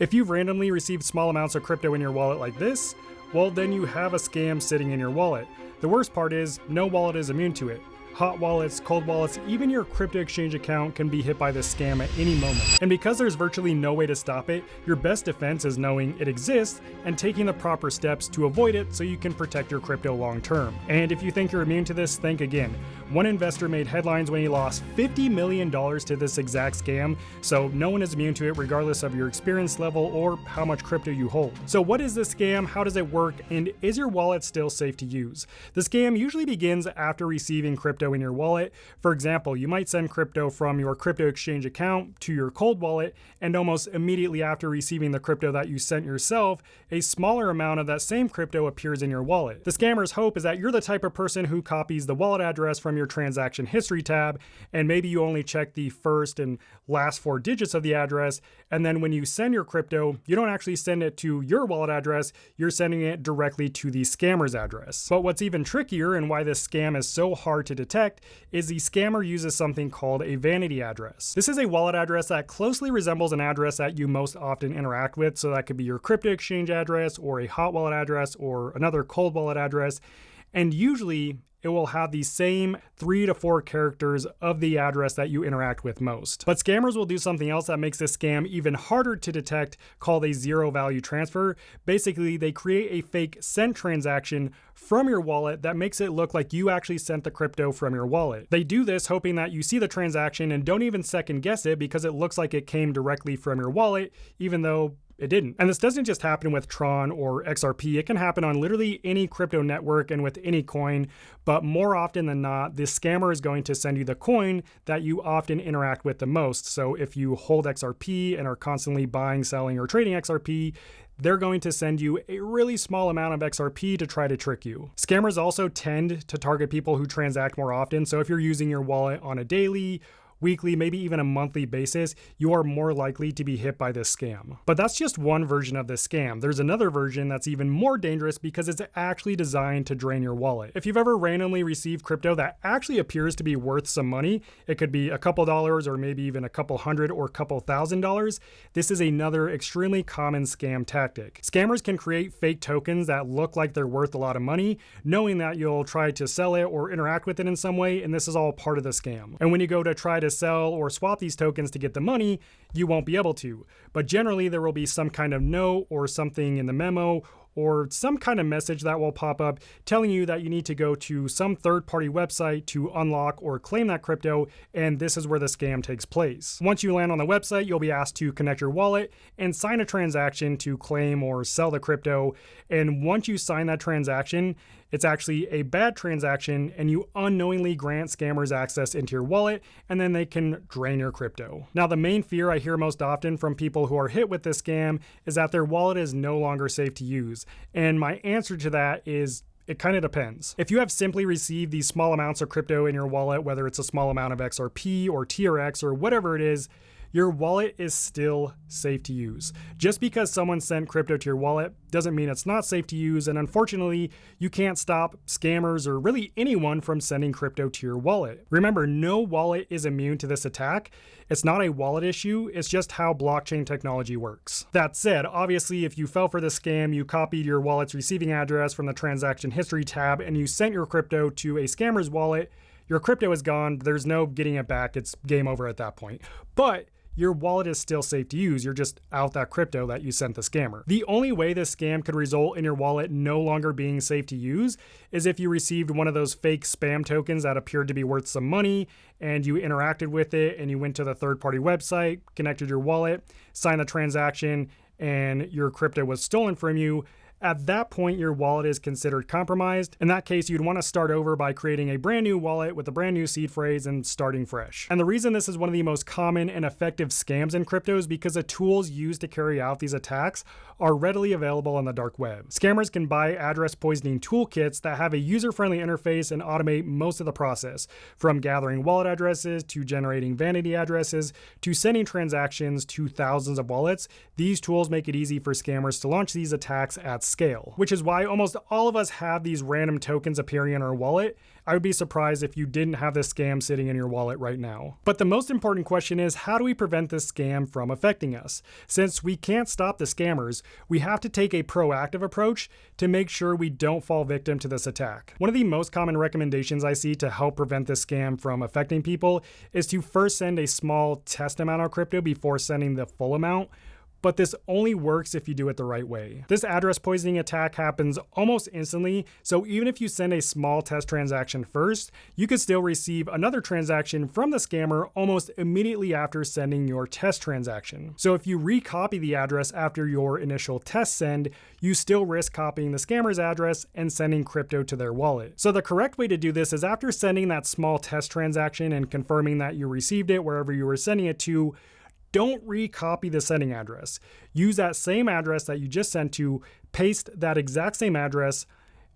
If you've randomly received small amounts of crypto in your wallet like this, well, then you have a scam sitting in your wallet. The worst part is, no wallet is immune to it. Hot wallets, cold wallets, even your crypto exchange account can be hit by this scam at any moment. And because there's virtually no way to stop it, your best defense is knowing it exists and taking the proper steps to avoid it so you can protect your crypto long term. And if you think you're immune to this, think again. One investor made headlines when he lost $50 million to this exact scam, so no one is immune to it regardless of your experience level or how much crypto you hold. So what is this scam? How does it work? And is your wallet still safe to use? The scam usually begins after receiving crypto in your wallet. For example, you might send crypto from your crypto exchange account to your cold wallet, and almost immediately after receiving the crypto that you sent yourself, a smaller amount of that same crypto appears in your wallet. The scammer's hope is that you're the type of person who copies the wallet address from your transaction history tab, and maybe you only check the first and last 4 digits of the address, and then when you send your crypto, you don't actually send it to your wallet address, you're sending it directly to the scammer's address. But what's even trickier, and why this scam is so hard to detect, is the scammer uses something called a vanity address. This is a wallet address that closely resembles an address that you most often interact with, so that could be your crypto exchange address or a hot wallet address or another cold wallet address, and usually it will have the same 3 to 4 characters of the address that you interact with most. But scammers will do something else that makes this scam even harder to detect, called a zero value transfer. Basically, they create a fake sent transaction from your wallet that makes it look like you actually sent the crypto from your wallet. They do this hoping that you see the transaction and don't even second guess it because it looks like it came directly from your wallet, even though it didn't. And this doesn't just happen with Tron or XRP, it can happen on literally any crypto network and with any coin, but more often than not, this scammer is going to send you the coin that you often interact with the most. So if you hold XRP and are constantly buying, selling, or trading XRP, they're going to send you a really small amount of XRP to try to trick you. Scammers also tend to target people who transact more often, so if you're using your wallet on a daily, weekly, maybe even a monthly basis, you are more likely to be hit by this scam. But that's just one version of this scam. There's another version that's even more dangerous because it's actually designed to drain your wallet. If you've ever randomly received crypto that actually appears to be worth some money, it could be a couple dollars or maybe even a couple hundred or a couple $1,000s, this is another extremely common scam tactic. Scammers can create fake tokens that look like they're worth a lot of money, knowing that you'll try to sell it or interact with it in some way, and this is all part of the scam. And when you go to try to sell or swap these tokens to get the money, you won't be able to. But generally there will be some kind of note or something in the memo or some kind of message that will pop up telling you that you need to go to some third-party website to unlock or claim that crypto, and this is where the scam takes place. Once you land on the website, you'll be asked to connect your wallet and sign a transaction to claim or sell the crypto, and once you sign that transaction, it's actually a bad transaction and you unknowingly grant scammers access into your wallet, and then they can drain your crypto. Now, the main fear I hear most often from people who are hit with this scam is that their wallet is no longer safe to use. And my answer to that is, it kind of depends. If you have simply received these small amounts of crypto in your wallet, whether it's a small amount of XRP or TRX or whatever it is, your wallet is still safe to use. Just because someone sent crypto to your wallet doesn't mean it's not safe to use, and unfortunately, you can't stop scammers or really anyone from sending crypto to your wallet. Remember, no wallet is immune to this attack. It's not a wallet issue, it's just how blockchain technology works. That said, obviously, if you fell for the scam, you copied your wallet's receiving address from the transaction history tab, and you sent your crypto to a scammer's wallet, your crypto is gone, there's no getting it back, it's game over at that point. But your wallet is still safe to use. You're just out that crypto that you sent the scammer. The only way this scam could result in your wallet no longer being safe to use is if you received one of those fake spam tokens that appeared to be worth some money and you interacted with it and you went to the third-party website, connected your wallet, signed the transaction, and your crypto was stolen from you. At that point, your wallet is considered compromised. In that case, you'd want to start over by creating a brand new wallet with a brand new seed phrase and starting fresh. And the reason this is one of the most common and effective scams in crypto is because the tools used to carry out these attacks are readily available on the dark web. Scammers can buy address poisoning toolkits that have a user-friendly interface and automate most of the process, from gathering wallet addresses to generating vanity addresses to sending transactions to thousands of wallets. These tools make it easy for scammers to launch these attacks at scale, which is why almost all of us have these random tokens appearing in our wallet. I would be surprised if you didn't have this scam sitting in your wallet right now. But the most important question is, how do we prevent this scam from affecting us? Since we can't stop the scammers, we have to take a proactive approach to make sure we don't fall victim to this attack. One of the most common recommendations I see to help prevent this scam from affecting people is to first send a small test amount of crypto before sending the full amount. But this only works if you do it the right way. This address poisoning attack happens almost instantly, so even if you send a small test transaction first, you could still receive another transaction from the scammer almost immediately after sending your test transaction. So if you recopy the address after your initial test send, you still risk copying the scammer's address and sending crypto to their wallet. So the correct way to do this is, after sending that small test transaction and confirming that you received it wherever you were sending it to, don't recopy the sending address. Use that same address that you just sent to, paste that exact same address,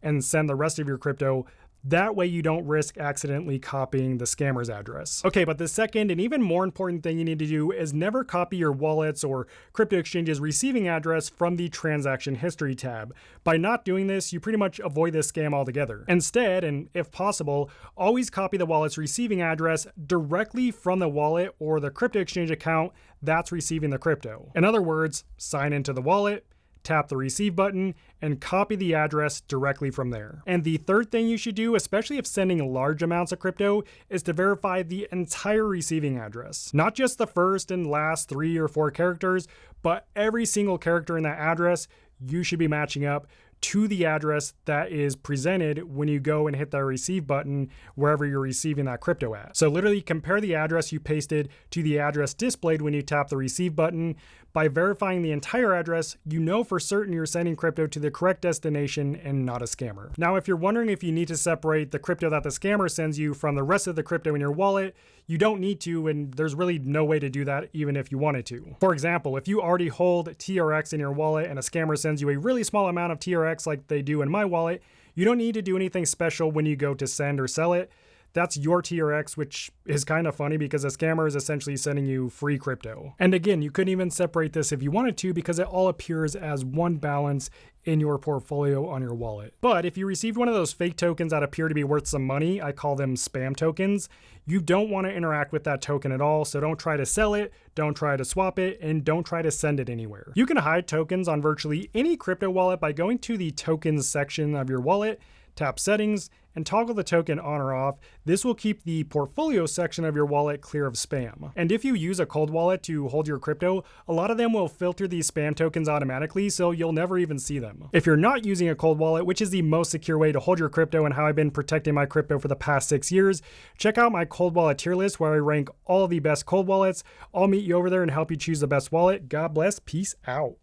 and send the rest of your crypto. That way you don't risk accidentally copying the scammer's address. Okay, but the second and even more important thing you need to do is never copy your wallet's or crypto exchange's receiving address from the transaction history tab. By not doing this, you pretty much avoid this scam altogether. Instead, and if possible, always copy the wallet's receiving address directly from the wallet or the crypto exchange account that's receiving the crypto. In other words, sign into the wallet, tap the receive button, and copy the address directly from there. And the third thing you should do, especially if sending large amounts of crypto, is to verify the entire receiving address. Not just the first and last 3 or 4 characters, but every single character in that address you should be matching up to the address that is presented when you go and hit the receive button wherever you're receiving that crypto at. So literally compare the address you pasted to the address displayed when you tap the receive button. By verifying the entire address, you know for certain you're sending crypto to the correct destination and not a scammer. Now, if you're wondering if you need to separate the crypto that the scammer sends you from the rest of the crypto in your wallet, you don't need to, and there's really no way to do that even if you wanted to. For example, if you already hold TRX in your wallet and a scammer sends you a really small amount of TRX like they do in my wallet, you don't need to do anything special when you go to send or sell it. That's your TRX, which is kind of funny because a scammer is essentially sending you free crypto. And again, you couldn't even separate this if you wanted to because it all appears as one balance in your portfolio on your wallet. But if you received one of those fake tokens that appear to be worth some money, I call them spam tokens, you don't want to interact with that token at all, so don't try to sell it, don't try to swap it, and don't try to send it anywhere. You can hide tokens on virtually any crypto wallet by going to the tokens section of your wallet, tap settings, and toggle the token on or off. This will keep the portfolio section of your wallet clear of spam. And if you use a cold wallet to hold your crypto, a lot of them will filter these spam tokens automatically, so you'll never even see them. If you're not using a cold wallet, which is the most secure way to hold your crypto and how I've been protecting my crypto for the past 6 years, check out my cold wallet tier list where I rank all of the best cold wallets. I'll meet you over there and help you choose the best wallet. God bless. Peace out.